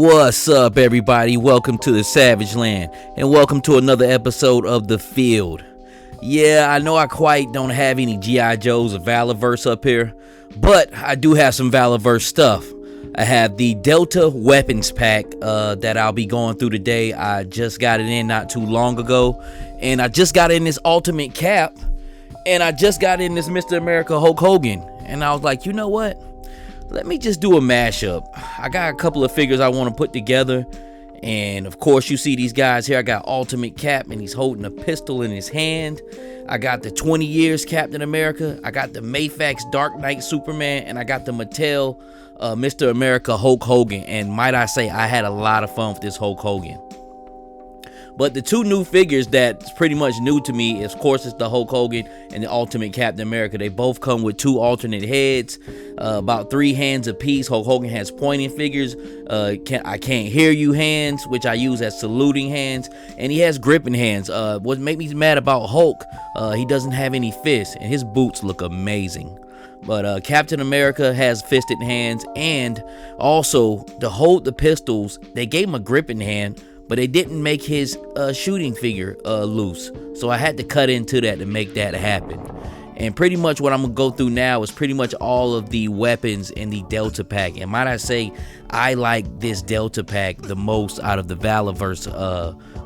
What's up, everybody? Welcome to the Savage Land, and welcome to another episode of The Field. Yeah, I know I quite don't have any G.I. Joes or Valaverse up here, but I do have some Valaverse stuff. I have the Delta Weapons Pack that I'll be going through today. I just got it in not too long ago, and I just got in this Ultimate Cap, and I just got in this Mr. America Hulk Hogan, and I was like, you know what? Let me just do a mashup. I got a couple of figures I want to put together. And of course, you see these guys here. I got Ultimate Cap, and he's holding a pistol in his hand. I got the 20 years Captain America. I got the Mayfax Dark Knight Superman. And I got the Mattel Mr. America Hulk Hogan. And might I say, I had a lot of fun with this Hulk Hogan. But the two new figures that's pretty much new to me is, of course, it's the Hulk Hogan and the Ultimate Captain America. They both come with two alternate heads, about 3 hands apiece. Hulk Hogan has pointing fingers, I can't hear you hands, which I use as saluting hands, and he has gripping hands. What made me mad about Hulk, he doesn't have any fists, and his boots look amazing. But Captain America has fisted hands, and also to hold the pistols, they gave him a gripping hand, but they didn't make his shooting figure loose. So I had to cut into that to make that happen. And pretty much what I'm going to go through now is pretty much all of the weapons in the Delta Pack. And might I say, I like this Delta Pack the most out of the Valaverse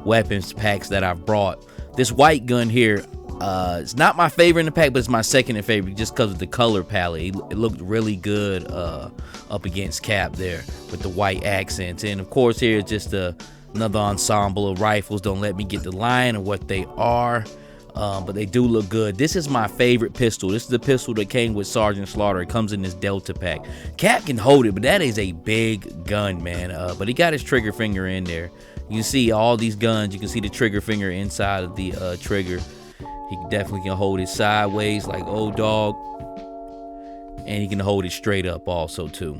weapons packs that I've brought. This white gun here, it's not my favorite in the pack, but it's my second favorite just because of the color palette. It looked really good up against Cap there with the white accents. And of course here is just another ensemble of rifles. Don't let me get the line of what they are, but they do look good. This is my favorite pistol. This is the pistol that came with Sergeant Slaughter. It comes in this Delta Pack. Cap can hold it, but that is a big gun, man. But he got his trigger finger in there. You can see all these guns. You can see the trigger finger inside of the trigger. He definitely can hold it sideways like old dog, and he can hold it straight up also too.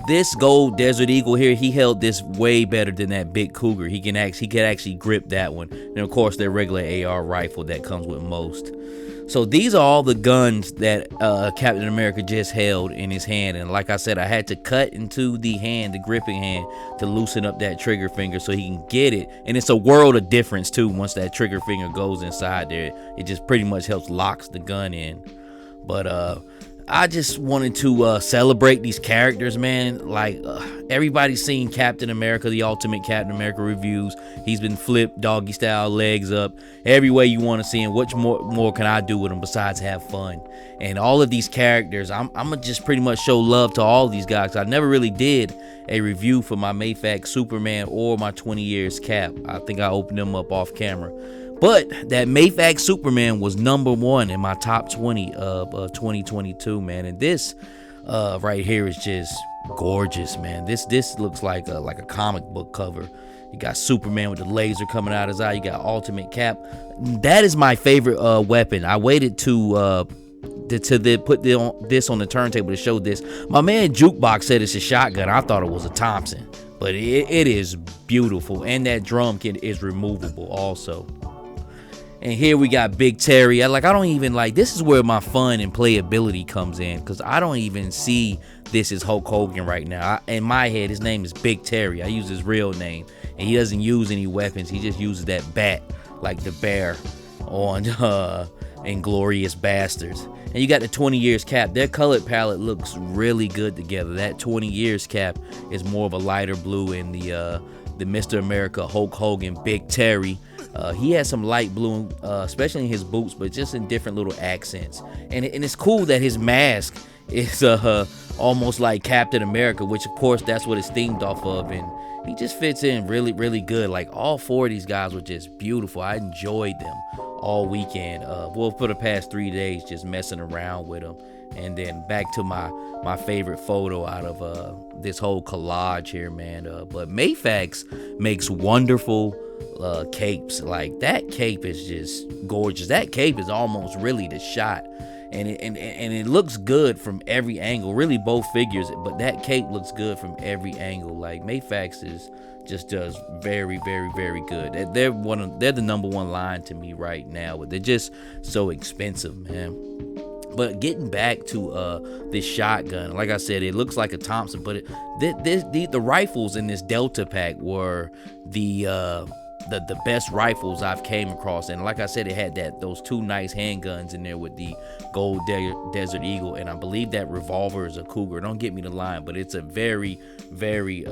This gold Desert Eagle here, he held this way better than that big Cougar. He could actually grip that one. And of course, their regular AR rifle that comes with most. So these are all the guns that Captain America just held in his hand. And like I said, I had to cut into the hand, the gripping hand, to loosen up that trigger finger so he can get it. And it's a world of difference too once that trigger finger goes inside there. It just pretty much helps locks the gun in. But I just wanted to celebrate these characters, man. Like, everybody's seen Captain America, the Ultimate Captain America reviews. He's been flipped, doggy style, legs up, every way you want to see him. What more can I do with him besides have fun? And all of these characters, I'm going to just pretty much show love to all of these guys. I never really did a review for my Mayfax Superman or my 20 years Cap. I think I opened them up off camera. But that Mayfax Superman was #1 in my top 20 of 2022, man. And this right here is just gorgeous, man. This looks like a comic book cover. You got Superman with the laser coming out of his eye. You got Ultimate Cap. That is my favorite weapon. I waited to put this on the turntable to show this. My man Jukebox said it's a shotgun. I thought it was a Thompson, but it is beautiful. And that drum kit is removable also. And here we got Big Terry. I don't even like, this is where my fun and playability comes in, because I don't even see this as Hulk Hogan right now. In my head, his name is Big Terry. I use his real name, and he doesn't use any weapons. He just uses that bat like the bear on Inglourious Bastards. And you got the 20 years Cap. Their colored palette looks really good together. That 20 years Cap is more of a lighter blue, and the Mr. America Hulk Hogan Big Terry, he has some light blue, especially in his boots, but just in different little accents. And it's cool that his mask is almost like Captain America, which of course that's what it's themed off of, and he just fits in really, really good. Like, all 4 of these guys were just beautiful. I enjoyed them all weekend. Well, for the past 3 days, just messing around with them. And then back to my favorite photo out of this whole collage here, man. But Mayfax makes wonderful capes. Like, that cape is just gorgeous. That cape is almost really the shot. And it looks good from every angle. Really, both figures, but that cape looks good from every angle. Like, Mayfax just does very, very, very good. They're the #1 line to me right now, but they're just so expensive, man. But getting back to this shotgun, like I said, it looks like a Thompson, but the rifles in this Delta pack were the best rifles I've came across. And like I said, it had those 2 nice handguns in there with the gold Desert Eagle, and I believe that revolver is a Cougar. Don't get me the line, but it's a very, very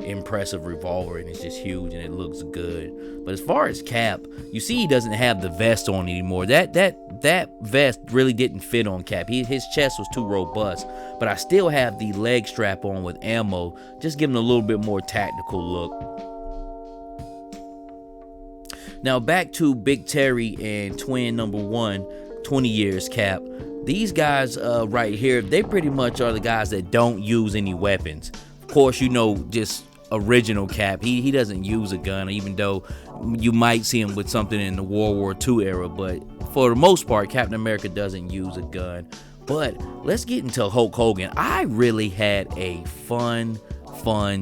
impressive revolver, and it's just huge and it looks good. But as far as Cap, you see he doesn't have the vest on anymore. That vest really didn't fit on Cap. His chest was too robust, but I still have the leg strap on with ammo, just giving a little bit more tactical look. Now back to Big Terry and Twin Number 1, 20 years Cap. These guys right here, they pretty much are the guys that don't use any weapons. Of course, you know, just original Cap, he doesn't use a gun, even though you might see him with something in the World War II era, but for the most part, Captain America doesn't use a gun. But let's get into Hulk Hogan. I really had a fun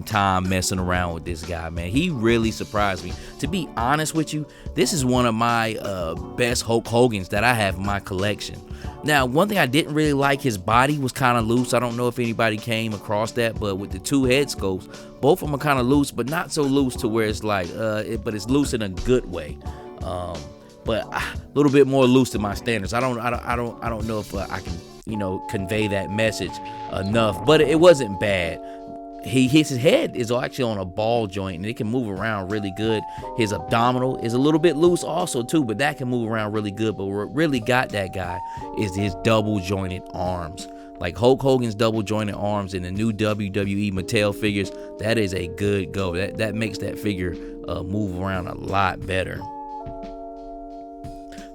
time messing around with this guy, man. He really surprised me. To be honest with you, this is one of my best Hulk Hogans that I have in my collection. Now, one thing I didn't really like, his body was kind of loose. I don't know if anybody came across that, but with the 2 head scopes, both of them are kind of loose, but not so loose to where it's like, but it's loose in a good way. But a little bit more loose to my standards. I don't know if I can, you know, convey that message enough, but it wasn't bad. His head is actually on a ball joint, and it can move around really good. His abdominal is a little bit loose also too, but that can move around really good. But what really got that guy is his double jointed arms. Like Hulk Hogan's double jointed arms in the new WWE Mattel figures, that is a good go. That makes that figure move around a lot better.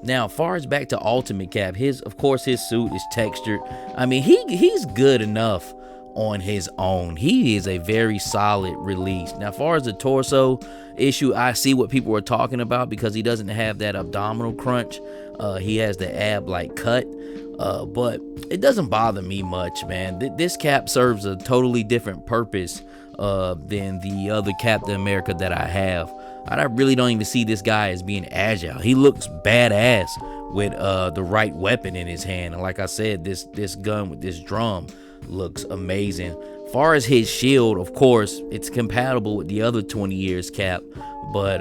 Now, as far as back to Ultimate Cap, of course his suit is textured. I mean, he's good enough on his own. He is a very solid release. Now, as far as the torso issue, I see what people are talking about because he doesn't have that abdominal crunch. He has the ab like cut, but it doesn't bother me much, man. This Cap serves a totally different purpose than the other Captain America that I have. I really don't even see this guy as being agile. He looks badass with the right weapon in his hand. And like I said, this gun with this drum looks amazing. Far as his shield, of course, it's compatible with the other 20 years Cap, but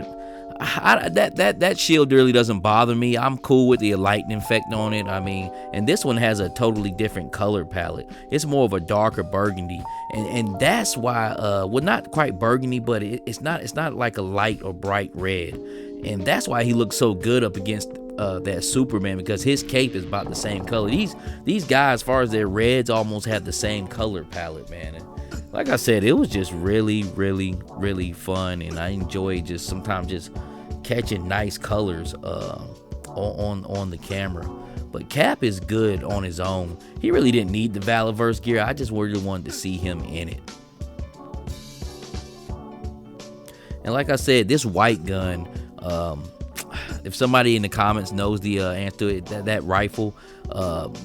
that shield really doesn't bother me. I'm cool with the lightning effect on it. I mean, and this one has a totally different color palette. It's more of a darker burgundy, and that's why well, not quite burgundy, but it's not like a light or bright red, and that's why he looks so good up against that Superman, because his cape is about the same color. These guys, as far as their reds, almost have the same color palette, man. And like I said, it was just really, really, really fun, and I enjoy just sometimes just catching nice colors on the camera. But Cap is good on his own. He really didn't need the Valaverse gear. I just really wanted to see him in it. And like I said, this white gun, if somebody in the comments knows the answer to it, that rifle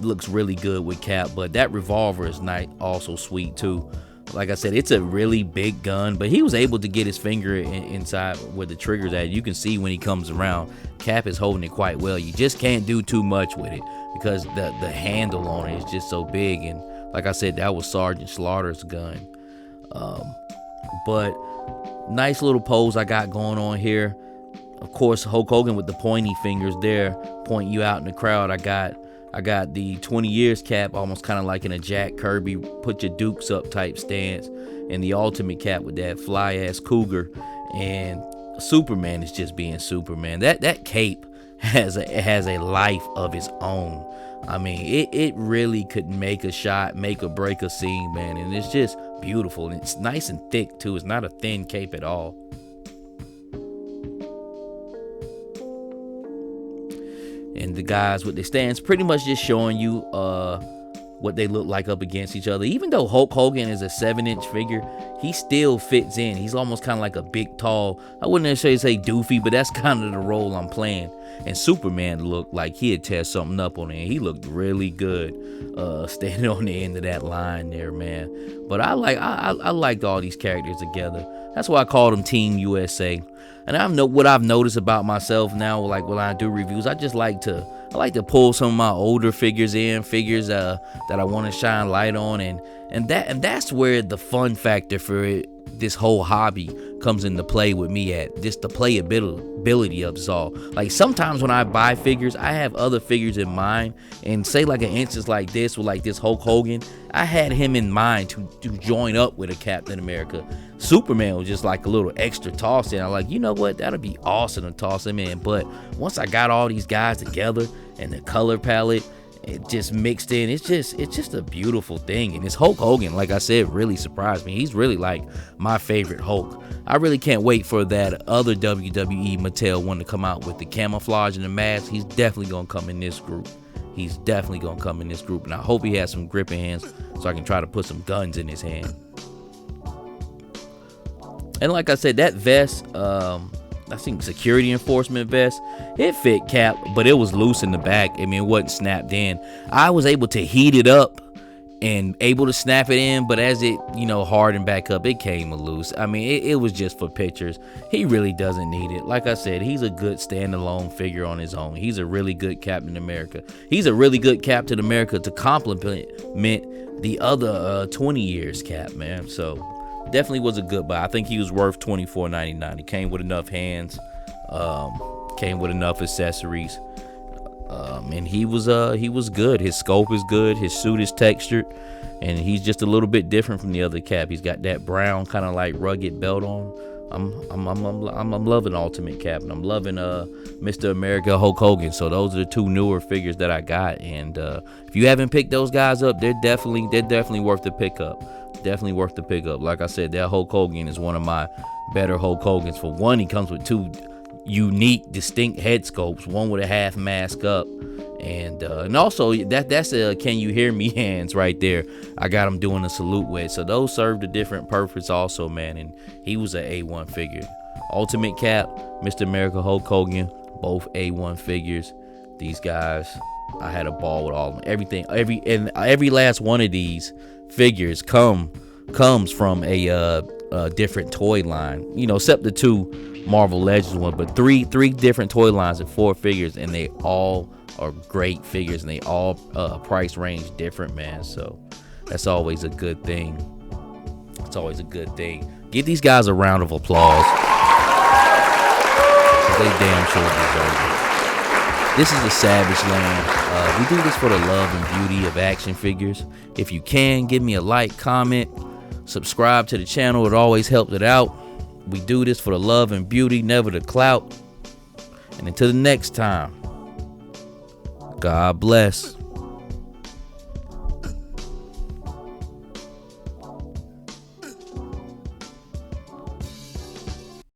looks really good with Cap, but that revolver is also sweet too. Like I said, it's a really big gun, but he was able to get his finger inside where the trigger's at. You can see when he comes around, Cap is holding it quite well. You just can't do too much with it because the handle on it is just so big. And like I said, that was Sergeant Slaughter's gun. But nice little pose I got going on here. Of course, Hulk Hogan with the pointy fingers there, pointing you out in the crowd. I got the 20 years Cap, almost kind of like in a Jack Kirby, put your dukes up type stance, and the Ultimate Cap with that fly ass cougar, and Superman is just being Superman. That cape has a life of its own. I mean, it really could make a shot, make or break a scene, man, and it's just beautiful. And it's nice and thick too. It's not a thin cape at all. And the guys with their stands pretty much just showing you what they look like up against each other. Even though Hulk Hogan is a 7-inch figure, he still fits in. He's almost kind of like a big, tall, I wouldn't necessarily say doofy, but that's kind of the role I'm playing. And Superman looked like he'd tear something up on it. He looked really good standing on the end of that line there, man. But I liked all these characters together. That's why I called them Team USA. And what I've noticed about myself now, like when I do reviews, I just like to I like to pull some of my older figures in, figures that I want to shine light on, and that's where the fun factor for this whole hobby comes into play with me at. Just the playability of this all. Like sometimes when I buy figures, I have other figures in mind, and say like an instance like this with like this Hulk Hogan, I had him in mind to join up with a Captain America. Superman was just like a little extra toss in. I'm like, you know what, that'd be awesome to toss him in. But once I got all these guys together and the color palette, it just mixed in, it's just a beautiful thing. And this Hulk Hogan, like I said, really surprised me. He's really like my favorite Hulk. I really can't wait for that other WWE Mattel one to come out with the camouflage and the mask. He's definitely gonna come in this group. He's definitely gonna come in this group, and I hope he has some gripping hands so I can try to put some guns in his hand. And like I said, that vest, I think security enforcement vest, it fit Cap, but it was loose in the back. I mean, it wasn't snapped in. I was able to heat it up and able to snap it in, but as it, hardened back up, it came loose. I mean, it was just for pictures. He really doesn't need it. Like I said, he's a good standalone figure on his own. He's a really good Captain America. He's a really good Captain America to complement the other 20 years Cap, man. So definitely was a good buy. I think he was worth $24.99. He came with enough hands, came with enough accessories, and he was good. His scope is good. His suit is textured, and he's just a little bit different from the other Cap. He's got that brown kind of like rugged belt on. I'm loving Ultimate Cap, and I'm loving Mr. America Hulk Hogan. So those are the two newer figures that I got, and if you haven't picked those guys up, they're definitely worth the pickup. Definitely worth the pickup. Like I said, that Hulk Hogan is one of my better Hulk Hogans. For one, he comes with two unique, distinct head sculpts, one with a half mask up, and also that's a "Can You Hear Me" hands right there. I got him doing a salute with, so those served a different purpose also, man. And he was an A1 figure. Ultimate Cap, Mr. America Hulk Hogan, both A1 figures. These guys, I had a ball with all of them. Every last one of these figures comes from a different toy line, except the two Marvel Legends one, but three different toy lines and 4 figures, and they all are great figures, and they all price range different, man. So that's always a good thing. It's always a good thing. Give these guys a round of applause. They damn sure deserve it. This is the Savage Land. We do this for the love and beauty of action figures. If you can, give me a like, comment, subscribe to the channel. It always helps it out. We do this for the love and beauty, never the clout. And until the next time, God bless.